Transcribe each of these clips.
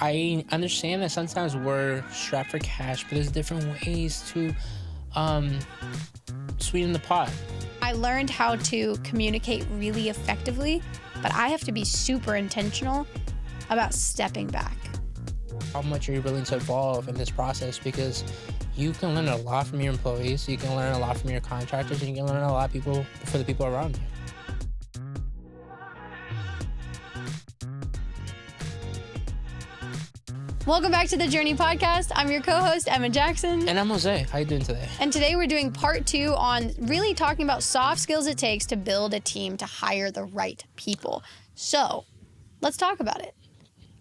I understand that sometimes we're strapped for cash, but there's different ways to sweeten the pot. I learned how to communicate really effectively, but I have to be super intentional about stepping back. How much are you willing to evolve in this process? Because you can learn a lot from your employees, you can learn a lot from your contractors, and you can learn a lot for the people around you. Welcome back to the Journey Podcast. I'm your co-host, Emma Jackson. And I'm Jose. How you doing today? And today we're doing part 2 on really talking about soft skills it takes to build a team to hire the right people. So let's talk about it.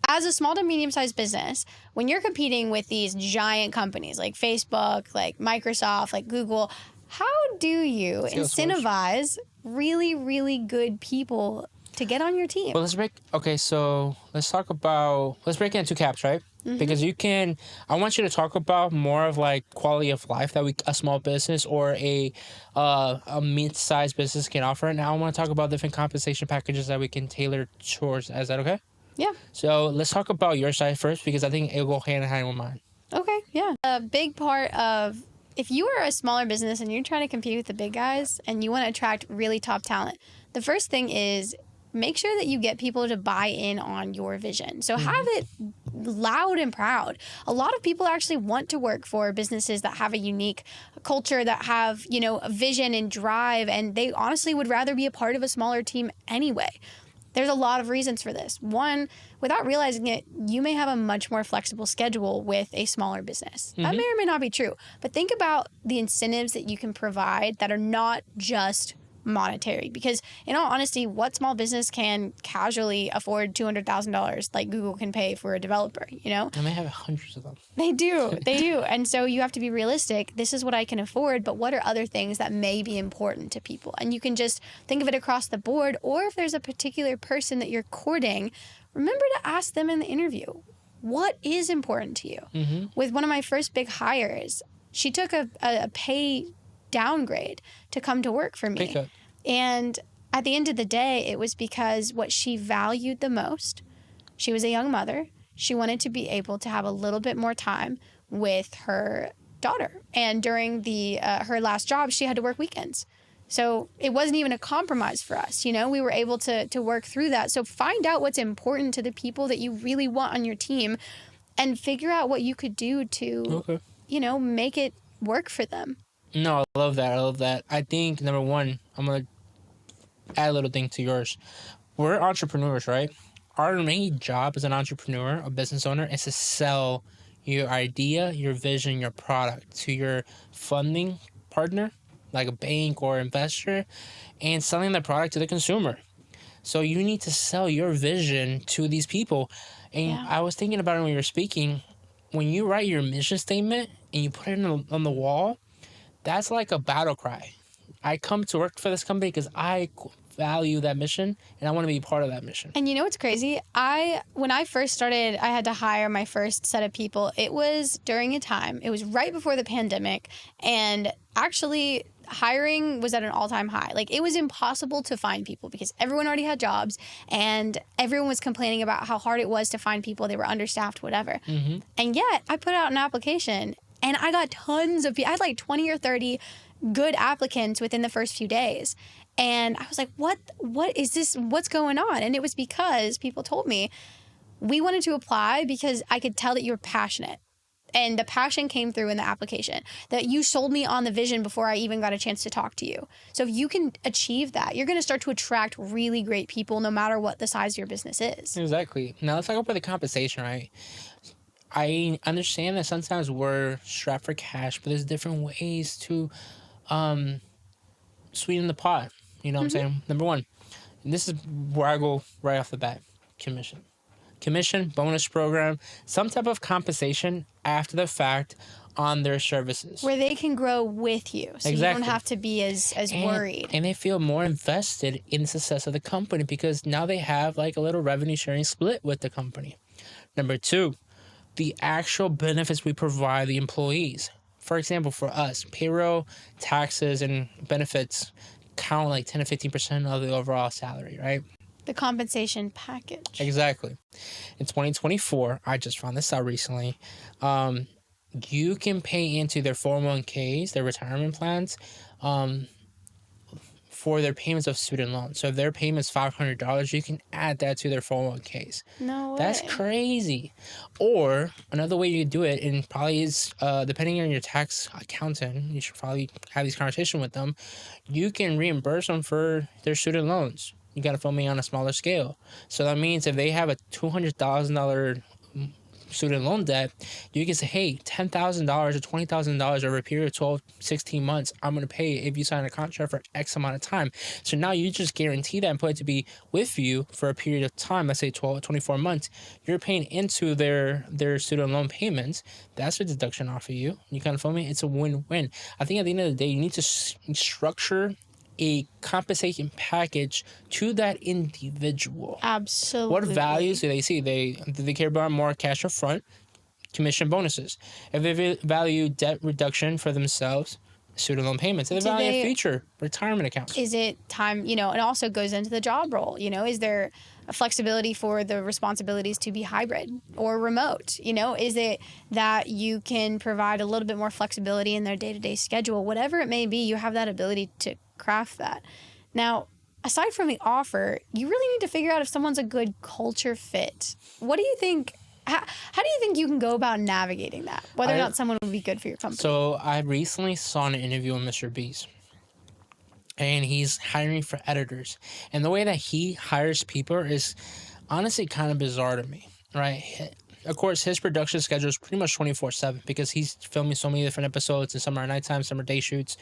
As a small to medium-sized business, when you're competing with these giant companies like Facebook, like Microsoft, like Google, how do you incentivize really, really good people to get on your team? Well, let's break it into caps, right? Mm-hmm. Because I want you to talk about more of like quality of life that a small business or a mid-sized business can offer. Now I want to talk about different compensation packages that we can tailor towards. Is that okay? Yeah. So let's talk about your side first, because I think it'll go hand in hand with mine. Okay, yeah. A big part of, if you are a smaller business and you're trying to compete with the big guys and you want to attract really top talent, the first thing is make sure that you get people to buy in on your vision. So have it loud and proud. A lot of people actually want to work for businesses that have a unique culture, that have, a vision and drive, and they honestly would rather be a part of a smaller team anyway. There's a lot of reasons for this. One, without realizing it, you may have a much more flexible schedule with a smaller business. Mm-hmm. That may or may not be true. But think about the incentives that you can provide that are not just monetary. Because in all honesty, what small business can casually afford $200,000 like Google can pay for a developer, And they have hundreds of them. They do. And so you have to be realistic. This is what I can afford, but what are other things that may be important to people? And you can just think of it across the board. Or if there's a particular person that you're courting, remember to ask them in the interview, what is important to you? Mm-hmm. With one of my first big hires, she took a pay downgrade to come to work for me. And at the end of the day, it was because what she valued the most, she was a young mother. She wanted to be able to have a little bit more time with her daughter. And during her last job, she had to work weekends. So it wasn't even a compromise for us. We were able to work through that. So find out what's important to the people that you really want on your team and figure out what you could do to, make it work for them. No, I love that. I think, number one, I'm going to add a little thing to yours. We're entrepreneurs, right? Our main job as an entrepreneur, a business owner, is to sell your idea, your vision, your product to your funding partner, like a bank or investor, and selling the product to the consumer. So you need to sell your vision to these people. And I was thinking about it when you were speaking. When you write your mission statement and you put it on the wall, that's like a battle cry. I come to work for this company because I value that mission and I want to be part of that mission. And you know what's crazy? When I first started, I had to hire my first set of people. It was during a time, it was right before the pandemic, and actually hiring was at an all-time high. Like, it was impossible to find people because everyone already had jobs and everyone was complaining about how hard it was to find people. They were understaffed, whatever. Mm-hmm. And yet I put out an application and I got tons of people. I had like 20 or 30 good applicants within the first few days. And I was like, what is this? What's going on? And it was because people told me, we wanted to apply because I could tell that you were passionate. And the passion came through in the application, that you sold me on the vision before I even got a chance to talk to you. So if you can achieve that, you're going to start to attract really great people no matter what the size of your business is. Exactly. Now let's talk about the compensation, right? I understand that sometimes we're strapped for cash, but there's different ways to sweeten the pot. You know what I'm saying? Number one, and this is where I go right off the bat, commission, bonus program, some type of compensation after the fact on their services. Where they can grow with you, so you don't have to be as worried. And they feel more invested in the success of the company because now they have like a little revenue sharing split with the company. Number two, the actual benefits we provide the employees. For example, for us, payroll, taxes, and benefits count like 10 to 15% of the overall salary, right? The compensation package. Exactly. In 2024, I just found this out recently. You can pay into their 401ks, their retirement plans, for their payments of student loans. So if their payment's $500, you can add that to their 401ks. No way. That's crazy. Or another way you do it, and probably is depending on your tax accountant, you should probably have these conversations with them. You can reimburse them for their student loans. You got to feel me on a smaller scale. So that means if they have a $200,000 student loan debt, you can say, hey, $10,000 or $20,000 over a period of 12, 16 months, I'm going to pay if you sign a contract for X amount of time. So now you just guarantee that and put it to be with you for a period of time, let's say 12, 24 months. You're paying into their student loan payments. That's a deduction off of you. You kind of feel me? It's a win-win. I think at the end of the day, you need to structure a compensation package to that individual. Absolutely. What values do they see? Do they care about more cash up front, commission bonuses? If they value debt reduction for themselves, student loan payments. If they value future retirement accounts. Is it time, it also goes into the job role, is there a flexibility for the responsibilities to be hybrid or remote? Is it that you can provide a little bit more flexibility in their day-to-day schedule? Whatever it may be, you have that ability to craft that. Now, aside from the offer, you really need to figure out if someone's a good culture fit. What do you think? How do you think you can go about navigating that? Whether or not someone would be good for your company? So I recently saw an interview with Mr. Beast. And he's hiring for editors. And the way that he hires people is honestly kind of bizarre to me, right? Of course, his production schedule is pretty much 24/7 because he's filming so many different episodes, and some are nighttime, some are day shoots.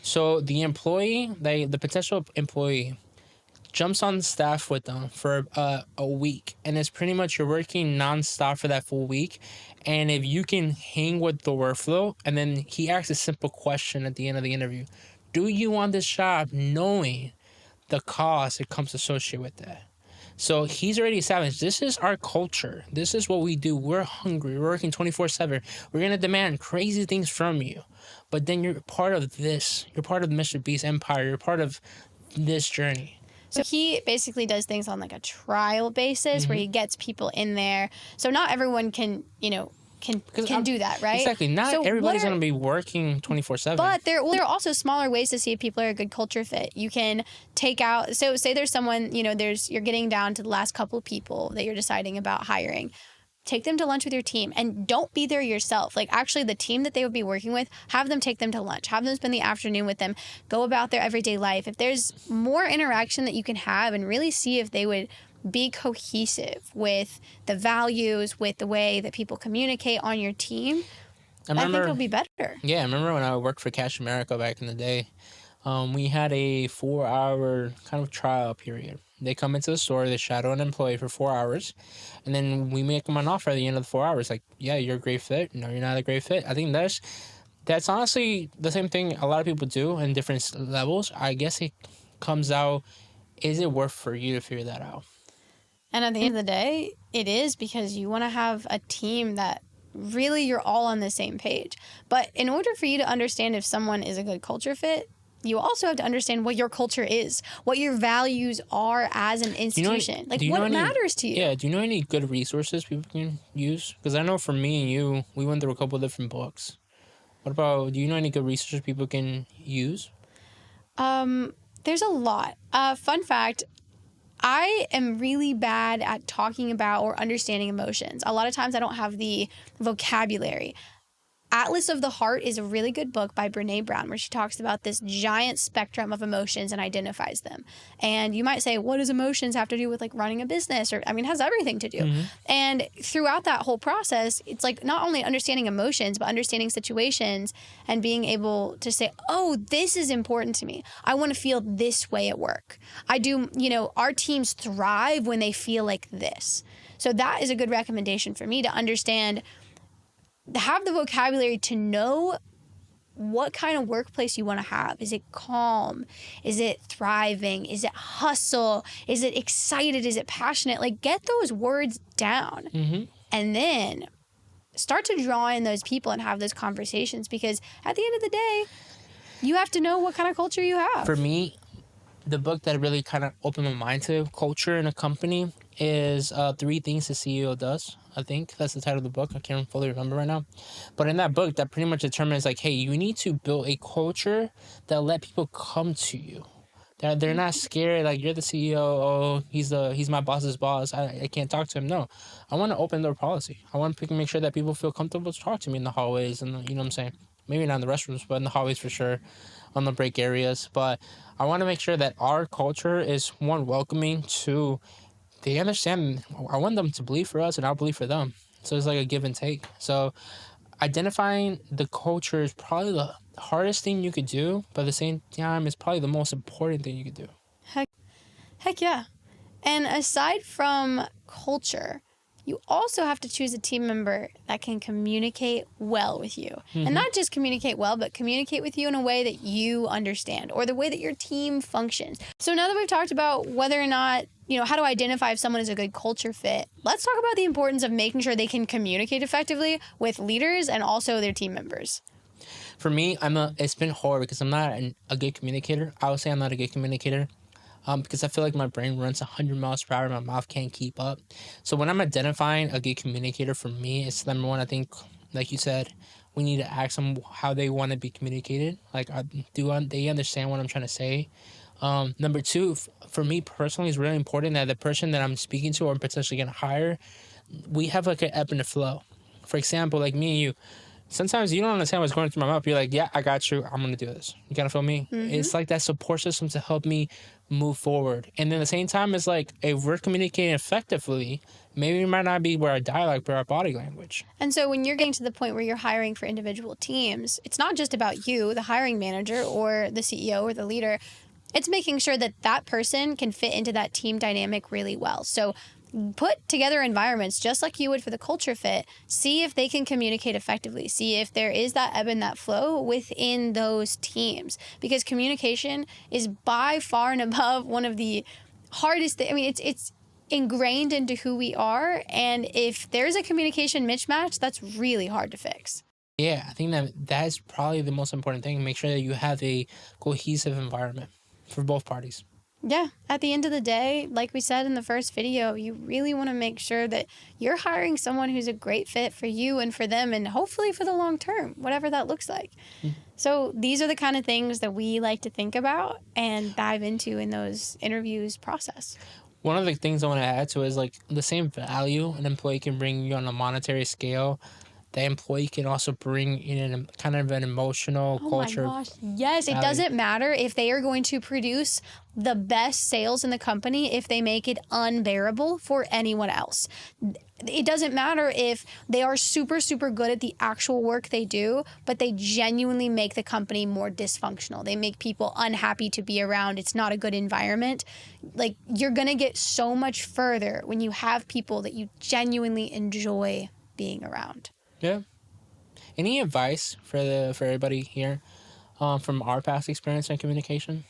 So the employee, the potential employee, jumps on staff with them for a week, and it's pretty much you're working nonstop for that full week. And if you can hang with the workflow, and then he asks a simple question at the end of the interview: do you want this job, knowing the cost that comes associated with that? So he's already established, this is our culture. This is what we do. We're hungry. We're working 24/7. We're going to demand crazy things from you. But then you're part of this. You're part of Mr. Beast's empire. You're part of this journey. So he basically does things on like a trial basis where he gets people in there. So not everyone can, can do that, right? Exactly. Not everybody's going to be working 24/7. But there are also smaller ways to see if people are a good culture fit. You can take out, so say there's someone, you're getting down to the last couple of people that you're deciding about hiring. Take them to lunch with your team, and don't be there yourself. Like, actually, the team that they would be working with, have them take them to lunch, have them spend the afternoon with them, go about their everyday life. If there's more interaction that you can have and really see if they would be cohesive with the values, with the way that people communicate on your team, I think it'll be better. Yeah, I remember when I worked for Cash America back in the day, we had a 4-hour kind of trial period. They come into the store, they shadow an employee for 4 hours, and then we make them an offer at the end of the 4 hours. Like, yeah, you're a great fit. No, you're not a great fit. I think that's honestly the same thing a lot of people do in different levels. I guess it comes out, is it worth for you to figure that out? And at the end of the day, it is, because you want to have a team that really you're all on the same page. But in order for you to understand if someone is a good culture fit, you also have to understand what your culture is, what your values are as an institution. What matters to you. Yeah, do you know any good resources people can use? Because I know for me and you, we went through a couple of different books. What about, do you know any good resources people can use? There's a lot. Fun fact, I am really bad at talking about or understanding emotions. A lot of times I don't have the vocabulary. Atlas of the Heart is a really good book by Brené Brown, where she talks about this giant spectrum of emotions and identifies them. And you might say, what does emotions have to do with like running a business? Or, it has everything to do. Mm-hmm. And throughout that whole process, it's like not only understanding emotions, but understanding situations and being able to say, oh, this is important to me. I want to feel this way at work. I do, our teams thrive when they feel like this. So that is a good recommendation for me, to understand, have the vocabulary to know what kind of workplace you want to have. Is it calm? Is it thriving? Is it hustle? Is it excited? Is it passionate? Like, get those words down. Mm-hmm. And then start to draw in those people and have those conversations, because at the end of the day, you have to know what kind of culture you have. For me, the book that really kind of opened my mind to culture in a company is Three Things the CEO Does. I think that's the title of the book. I can't fully remember right now. But in that book, that pretty much determines like, hey, you need to build a culture that let people come to you. That they're not scared, like you're the CEO, oh, he's my boss's boss. I can't talk to him. No. I want to open door policy. I want to make sure that people feel comfortable to talk to me in the hallways and you know what I'm saying? Maybe not in the restrooms, but in the hallways for sure, on the break areas. But I want to make sure that our culture is one welcoming to they understand. I want them to believe for us and I'll believe for them. So it's like a give and take. So identifying the culture is probably the hardest thing you could do, but at the same time, it's probably the most important thing you could do. Heck yeah. And aside from culture, you also have to choose a team member that can communicate well with you. And not just communicate well, but communicate with you in a way that you understand or the way that your team functions. So now that we've talked about whether or not, how to identify if someone is a good culture fit, let's talk about the importance of making sure they can communicate effectively with leaders and also their team members. For me, it's been hard because I'm not a good communicator. I would say I'm not a good communicator. Because I feel like my brain runs 100 miles per hour, my mouth can't keep up. So when I'm identifying a good communicator, for me, it's number one, I think, like you said, we need to ask them how they want to be communicated. Like, they understand what I'm trying to say? Number two, for me personally, it's really important that the person that I'm speaking to or potentially going to hire, we have like an ebb and a flow. For example, like me and you, sometimes you don't understand what's going through my mouth. You're like, yeah, I got you. I'm going to do this. You got to feel me? It's like that support system to help me move forward. And then at the same time, it's like if we're communicating effectively, maybe it might not be with our dialect, but our body language. And so when you're getting to the point where you're hiring for individual teams, it's not just about you, the hiring manager or the CEO or the leader. It's making sure that that person can fit into that team dynamic really well. So put together environments just like you would for the culture fit. See if they can communicate effectively. See if there is that ebb and that flow within those teams. Because communication is by far and above one of the hardest things. I mean, it's ingrained into who we are. And if there's a communication mismatch, that's really hard to fix. Yeah, I think that's probably the most important thing. Make sure that you have a cohesive environment for both parties. Yeah, at the end of the day, like we said in the first video, you really want to make sure that you're hiring someone who's a great fit for you and for them and hopefully for the long term, whatever that looks like. So these are the kind of things that we like to think about and dive into in those interviews process. One of the things I want to add to is like the same value an employee can bring you on a monetary scale, the employee can also bring in a kind of an emotional culture. Oh my gosh, yes. Value. It doesn't matter if they are going to produce the best sales in the company if they make it unbearable for anyone else. It doesn't matter if they are super, super good at the actual work they do, but they genuinely make the company more dysfunctional. They make people unhappy to be around. It's not a good environment. Like, you're going to get so much further when you have people that you genuinely enjoy being around. Yeah. Any advice for everybody here from our past experience in communication?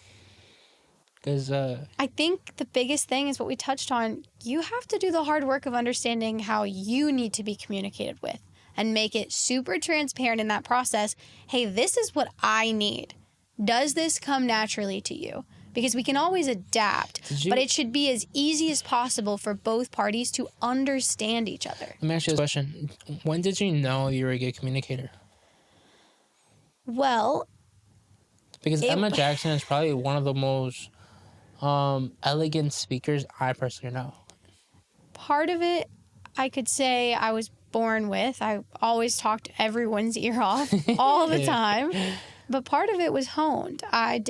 Because I think the biggest thing is what we touched on. You have to do the hard work of understanding how you need to be communicated with and make it super transparent in that process. Hey, this is what I need. Does this come naturally to you? Because we can always adapt, but it should be as easy as possible for both parties to understand each other. Let me ask you this question. When did you know you were a good communicator? Well, because Emma Jackson is probably one of the most elegant speakers I personally know. Part of it, I could say I was born with. I always talked everyone's ear off all the time. But part of it was honed. I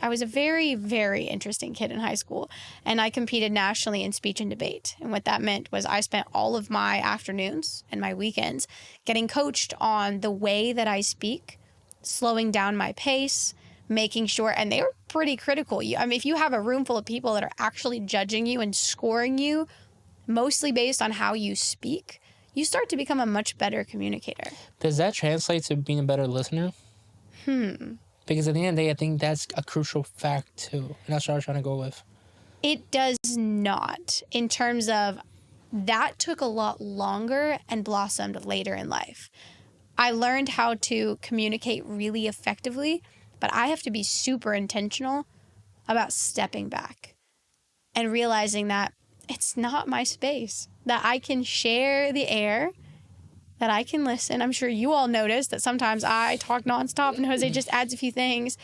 was a very, very interesting kid in high school, and I competed nationally in speech and debate. And what that meant was I spent all of my afternoons and my weekends getting coached on the way that I speak, slowing down my pace, making sure, and they were pretty critical. I mean, if you have a room full of people that are actually judging you and scoring you, mostly based on how you speak, you start to become a much better communicator. Does that translate to being a better listener? Because at the end of the day, I think that's a crucial fact too. And that's what I was trying to go with. It does not, in terms of that took a lot longer and blossomed later in life. I learned how to communicate really effectively, but I have to be super intentional about stepping back and realizing that it's not my space, that I can share the air, that I can listen. I'm sure you all notice that sometimes I talk nonstop and Jose just adds a few things.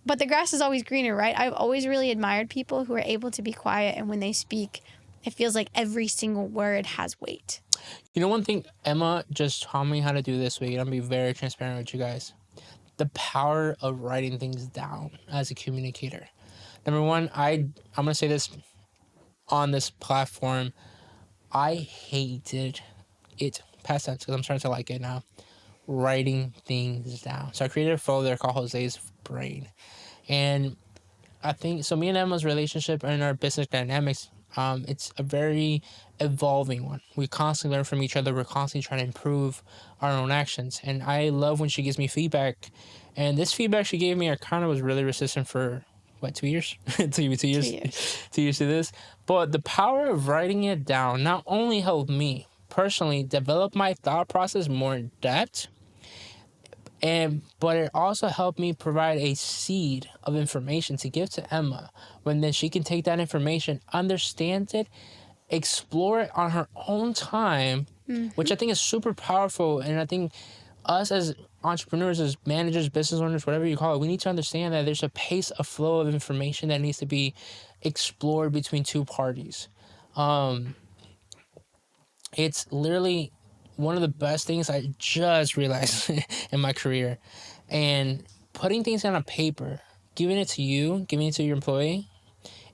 But the grass is always greener, right? I've always really admired people who are able to be quiet, and when they speak, it feels like every single word has weight. You know, one thing Emma just taught me how to do this week, and I'm going to be very transparent with you guys. The power of writing things down as a communicator. Number one, I'm going to say this on this platform. I hated it, past tense, because I'm starting to like it now, writing things down. So I created a folder called Jose's Brain. And I think, so me and Emma's relationship and our business dynamics, it's a very evolving one. We constantly learn from each other. We're constantly trying to improve our own actions. And I love when she gives me feedback. And this feedback she gave me, I kind of was really resistant for, 2 years? 2 years? 2 years. 2 years to this. But the power of writing it down not only helped me personally develop my thought process more in depth, but it also helped me provide a seed of information to give to Emma, when then she can take that information, understand it, explore it on her own time, which I think is super powerful. And I think us as entrepreneurs, as managers, business owners, whatever you call it, we need to understand that there's a pace, a flow of information that needs to be explored between two parties. It's literally one of the best things I just realized in my career. And putting things on a paper, giving it to you, giving it to your employee,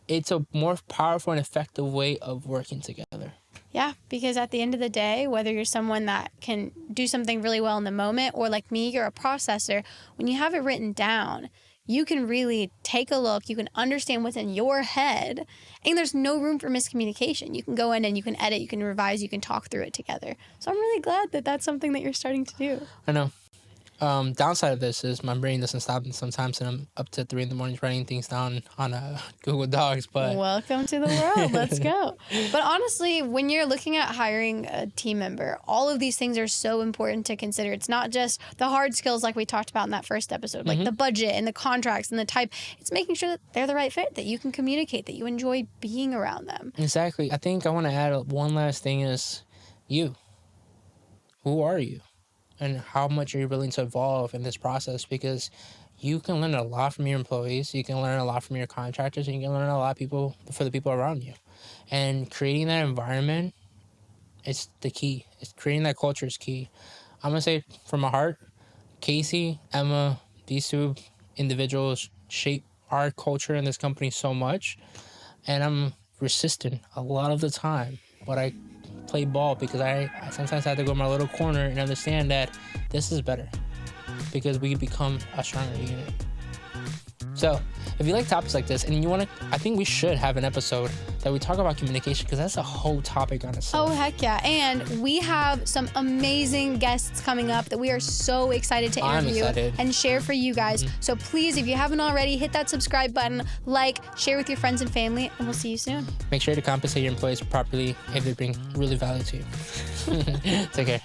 it's a more powerful and effective way of working together. Yeah, because at the end of the day, whether you're someone that can do something really well in the moment, or like me, you're a processor, when you have it written down, you can really take a look, you can understand what's in your head, and there's no room for miscommunication. You can go in and you can edit, you can revise, you can talk through it together. So I'm really glad that that's something that you're starting to do. I know. Downside of this is my brain doesn't stop sometimes, and I'm up to 3 a.m. writing things down on Google Docs. But welcome to the world. Let's go. But honestly, when you're looking at hiring a team member, all of these things are so important to consider. It's not just the hard skills like we talked about in that first episode, like the budget and the contracts and the type. It's making sure that they're the right fit, that you can communicate, that you enjoy being around them. Exactly. I think I want to add one last thing is you. Who are you? And how much are you willing to evolve in this process? Because you can learn a lot from your employees, you can learn a lot from your contractors, and you can learn a lot for the people around you. And creating that environment is the key. It's creating that culture is key. I'm going to say from my heart, Casey, Emma, these two individuals shape our culture in this company so much. And I'm resistant a lot of the time, but I play ball because I sometimes have to go in my little corner and understand that this is better because we become a stronger unit. So if you like topics like this and you want to, I think we should have an episode that we talk about communication, because that's a whole topic on itself. Oh, heck yeah. And we have some amazing guests coming up that we are so excited to interview and share for you guys. So please, if you haven't already, hit that subscribe button, like, share with your friends and family, and we'll see you soon. Make sure to compensate your employees properly if they bring really value to you. Take care.